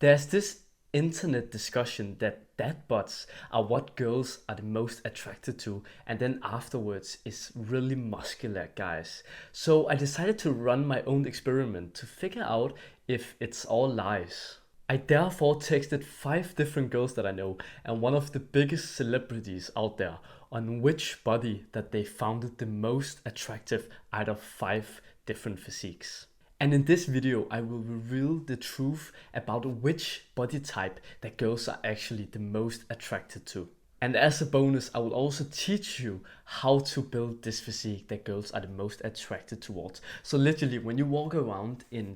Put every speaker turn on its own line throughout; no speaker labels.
There's this internet discussion that dad bods are what girls are the most attracted to, and then afterwards is really muscular guys. So I decided to run my own experiment to figure out if it's all lies. I therefore texted 5 different girls that I know and one of the biggest celebrities out there on which body that they found it the most attractive out of 5 different physiques. And in this video, I will reveal the truth about which body type that girls are actually the most attracted to. And as a bonus, I will also teach you how to build this physique that girls are the most attracted towards. So literally, when you walk around in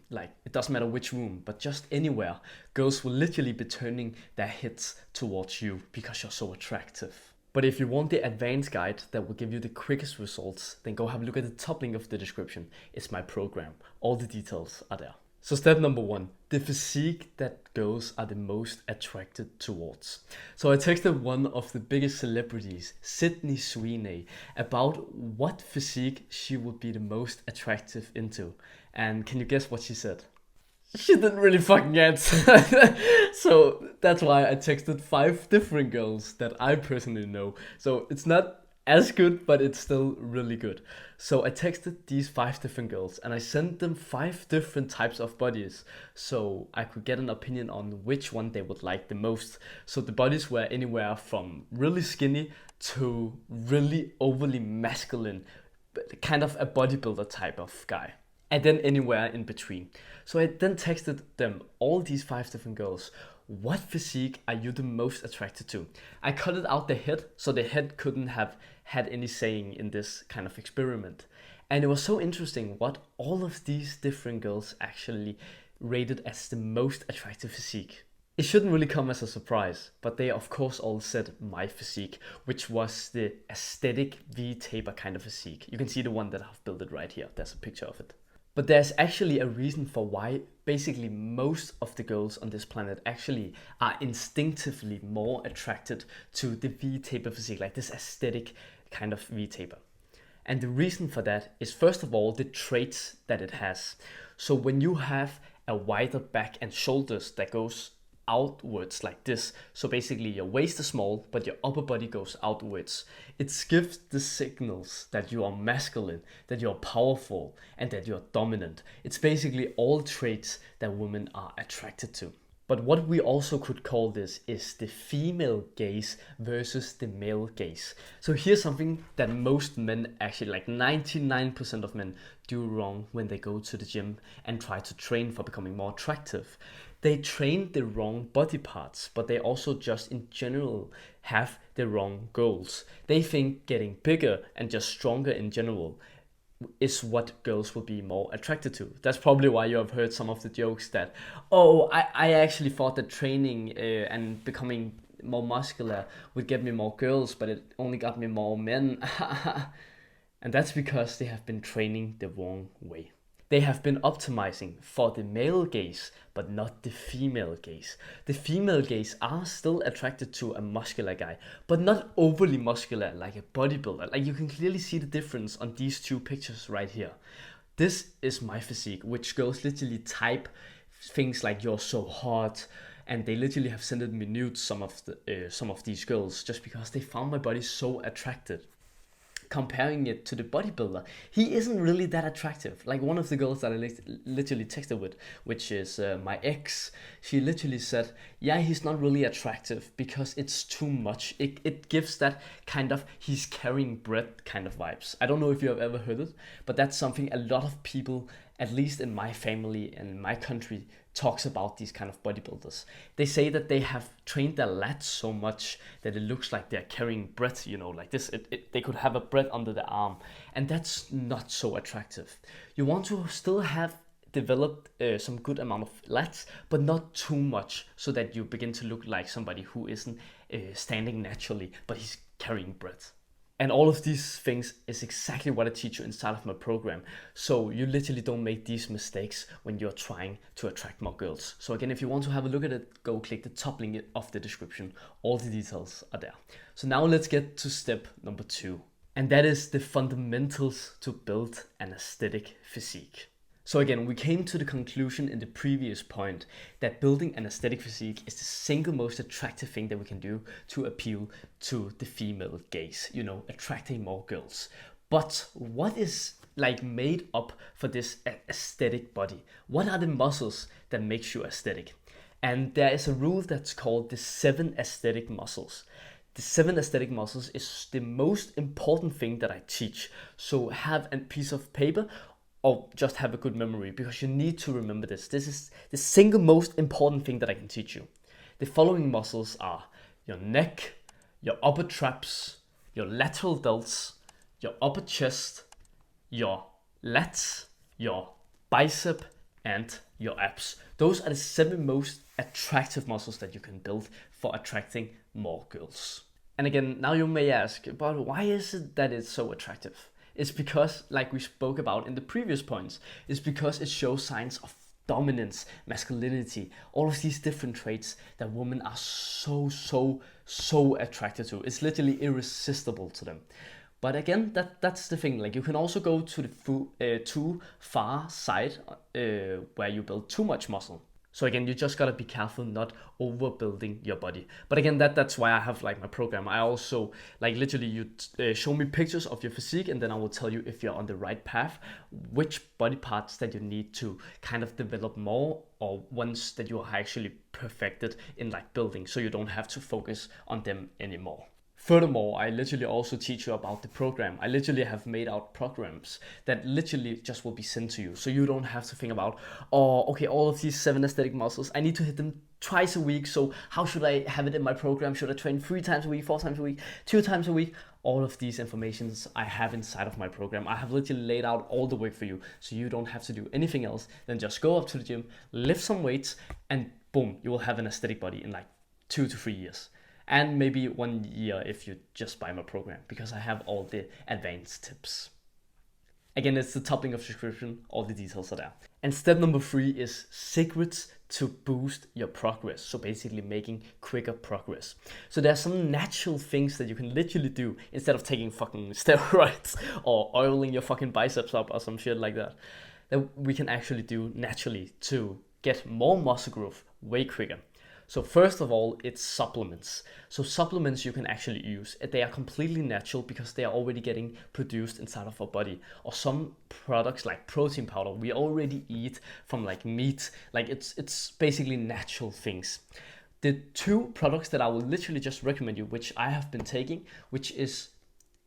like, it doesn't matter which room, but just anywhere, girls will literally be turning their heads towards you because you're so attractive. But if you want the advanced guide that will give you the quickest results, then go have a look at the top link of the description. It's my program. All the details are there. So step number 1, the physique that girls are the most attracted towards. So I texted one of the biggest celebrities, Sydney Sweeney, about what physique she would be the most attractive into. And can you guess what she said? She didn't really fucking answer. So that's why I texted 5 different girls that I personally know. So it's not as good, but it's still really good. So I texted these 5 different girls and I sent them 5 different types of bodies so I could get an opinion on which one they would like the most. So the bodies were anywhere from really skinny to really overly masculine, kind of a bodybuilder type of guy, and then anywhere in between. So I then texted them, all these 5 different girls, what physique are you the most attracted to? I cut it out the head, so the head couldn't have had any saying in this kind of experiment. And it was so interesting what all of these different girls actually rated as the most attractive physique. It shouldn't really come as a surprise, but they of course all said my physique, which was the aesthetic V-taper kind of physique. You can see the one that I've built it right here. There's a picture of it. But there's actually a reason for why basically most of the girls on this planet actually are instinctively more attracted to the V-taper physique, like this aesthetic kind of V-taper. And the reason for that is first of all the traits that it has. So when you have a wider back and shoulders that goes outwards like this, so basically your waist is small but your upper body goes outwards, it gives the signals that you are masculine, that you're powerful, and that you're dominant. It's basically all traits that women are attracted to. But what we also could call this is the female gaze versus the male gaze. So here's something that most men, actually like 99% of men, do wrong when they go to the gym and try to train for becoming more attractive. They train the wrong body parts, but they also just in general have the wrong goals. They think getting bigger and just stronger in general is what girls will be more attracted to. That's probably why you have heard some of the jokes that, oh, I actually thought that training and becoming more muscular would get me more girls, but it only got me more men. And that's because they have been training the wrong way. They have been optimizing for the male gaze, but not the female gaze. The female gaze are still attracted to a muscular guy, but not overly muscular like a bodybuilder. Like you can clearly see the difference on these 2 pictures right here. This is my physique, which girls literally type things like "you're so hot," and they literally have sent me nudes, some of these girls, just because they found my body so attractive. Comparing it to the bodybuilder, he isn't really that attractive. Like one of the girls that I literally texted with, which is my ex, she literally said, yeah, he's not really attractive because it's too much. It gives that kind of he's carrying bread kind of vibes. I don't know if you have ever heard it, but that's something a lot of people, at least in my family and my country, talks about these kind of bodybuilders. They say that they have trained their lats so much that it looks like they're carrying bread, you know, like this. They could have a bread under the arm, and that's not so attractive. You want to still have developed some good amount of lats, but not too much, so that you begin to look like somebody who isn't standing naturally, but he's carrying bread. And all of these things is exactly what I teach you inside of my program. So you literally don't make these mistakes when you're trying to attract more girls. So again, if you want to have a look at it, go click the top link of the description. All the details are there. So now let's get to step number 2. And that is the fundamentals to build an aesthetic physique. So again, we came to the conclusion in the previous point that building an aesthetic physique is the single most attractive thing that we can do to appeal to the female gaze, attracting more girls. But what is like made up for this aesthetic body? What are the muscles that makes you aesthetic? And there is a rule that's called the 7 aesthetic muscles. The 7 aesthetic muscles is the most important thing that I teach. So have a piece of paper or just have a good memory, because you need to remember this. This is the single most important thing that I can teach you. The following muscles are your neck, your upper traps, your lateral delts, your upper chest, your lats, your bicep, and your abs. Those are the 7 most attractive muscles that you can build for attracting more girls. And again, now you may ask, but why is it that it's so attractive? It's because, like we spoke about in the previous points, it's because it shows signs of dominance, masculinity, all of these different traits that women are so attracted to. It's literally irresistible to them. But again, that's the thing. Like, you can also go to the too far side where you build too much muscle. So again, you just gotta be careful not overbuilding your body. But again, that's why I have like my program. I also like literally you show me pictures of your physique, and then I will tell you if you're on the right path, which body parts that you need to kind of develop more, or ones that you are actually perfected in like building, so you don't have to focus on them anymore. Furthermore, I literally also teach you about the program. I literally have made out programs that literally just will be sent to you. So you don't have to think about, oh, okay, all of these 7 aesthetic muscles, I need to hit them twice a week. So how should I have it in my program? Should I train 3 times a week, 4 times a week, 2 times a week? All of these informations I have inside of my program. I have literally laid out all the work for you. So you don't have to do anything else than just go up to the gym, lift some weights, and boom, you will have an aesthetic body in like 2 to 3 years. And maybe 1 year if you just buy my program, because I have all the advanced tips. Again, it's the top link of description, all the details are there. And step number 3 is secrets to boost your progress. So basically making quicker progress. So there are some natural things that you can literally do instead of taking fucking steroids or oiling your fucking biceps up or some shit like that we can actually do naturally to get more muscle growth way quicker. So first of all, it's supplements. So supplements you can actually use. They are completely natural because they are already getting produced inside of our body. Or some products like protein powder we already eat from like meat. Like it's basically natural things. The 2 products that I will literally just recommend you, which I have been taking, which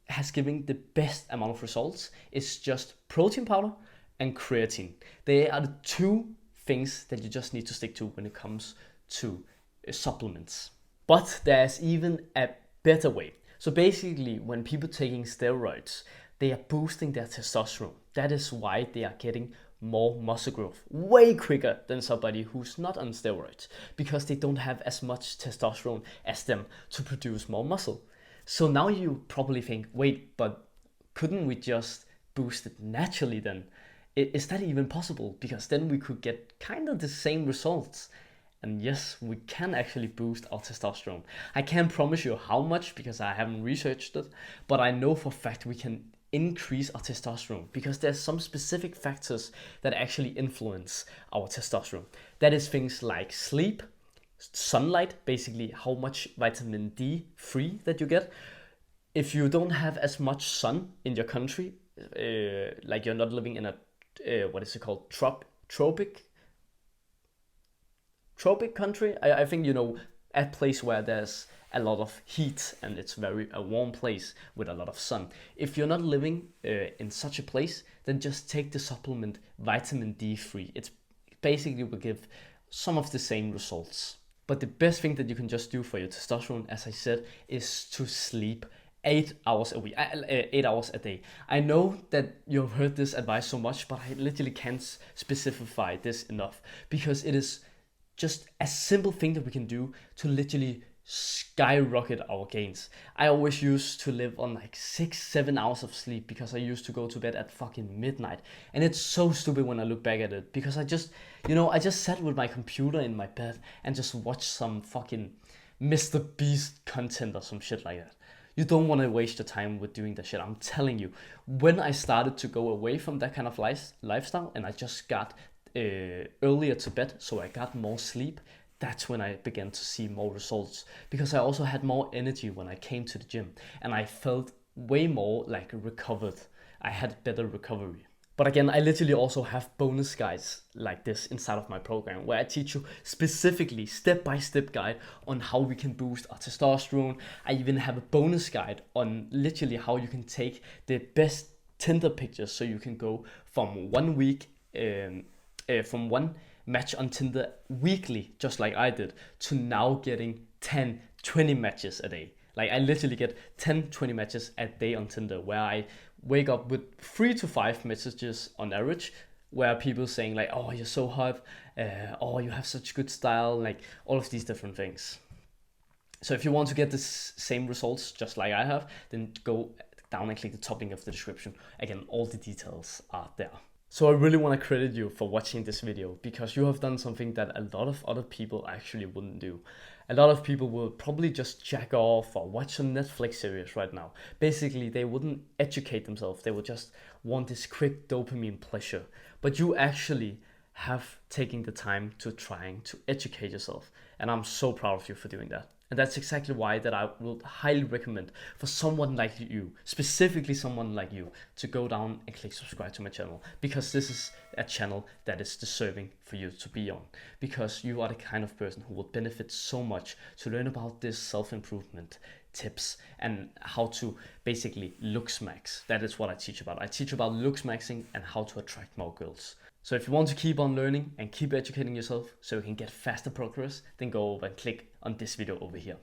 has given the best amount of results, is just protein powder and creatine. They are the 2 things that you just need to stick to when it comes to supplements. But there's even a better way. So basically, when people taking steroids, they are boosting their testosterone. That is why they are getting more muscle growth way quicker than somebody who's not on steroids, because they don't have as much testosterone as them to produce more muscle. So now you probably think, wait, but couldn't we just boost it naturally then? Is that even possible? Because then we could get kind of the same results. And yes, we can actually boost our testosterone. I can't promise you how much because I haven't researched it, but I know for a fact we can increase our testosterone because there's some specific factors that actually influence our testosterone. That is things like sleep, sunlight, basically how much vitamin D3 that you get. If you don't have as much sun in your country, like you're not living in a, what is it called, tropic country, I think, a place where there's a lot of heat and it's a warm place with a lot of sun. If you're not living in such a place, then just take the supplement vitamin D3. It's basically will give some of the same results. But the best thing that you can just do for your testosterone, as I said, is to sleep 8 hours a week, 8 hours a day. I know that you've heard this advice so much, but I literally can't specify this enough because it is just a simple thing that we can do to literally skyrocket our gains. I always used to live on like 6-7 hours of sleep because I used to go to bed at fucking midnight. And it's so stupid when I look back at it because I just sat with my computer in my bed and just watched some fucking Mr. Beast content or some shit like that. You don't want to waste your time with doing that shit. I'm telling you, when I started to go away from that kind of lifestyle and I just got earlier to bed, so I got more sleep, that's when I began to see more results, because I also had more energy when I came to the gym and I felt way more like recovered. I had better recovery. But again, I literally also have bonus guides like this inside of my program where I teach you specifically step-by-step guide on how we can boost our testosterone. I even have a bonus guide on literally how you can take the best Tinder pictures, so you can go from 1 week, from one match on Tinder weekly, just like I did, to now getting 10, 20 matches a day. Like I literally get 10, 20 matches a day on Tinder, where I wake up with 3 to 5 messages on average, where people saying like, oh, you're so hot, oh, you have such good style, like all of these different things. So if you want to get the same results just like I have, then go down and click the top link of the description. Again, all the details are there. So I really want to credit you for watching this video, because you have done something that a lot of other people actually wouldn't do. A lot of people will probably just jack off or watch a Netflix series right now. Basically, they wouldn't educate themselves. They would just want this quick dopamine pleasure. But you actually have taken the time to trying to educate yourself. And I'm so proud of you for doing that. And that's exactly why that I will highly recommend for someone like you, specifically someone like you, to go down and click subscribe to my channel, because this is a channel that is deserving for you to be on, because you are the kind of person who will benefit so much to learn about this self-improvement tips and how to basically looksmax. That is what I teach about. I teach about looksmaxing and how to attract more girls. So if you want to keep on learning and keep educating yourself so you can get faster progress, then go over and click on this video over here.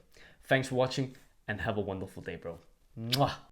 Thanks for watching and have a wonderful day, bro. Mwah!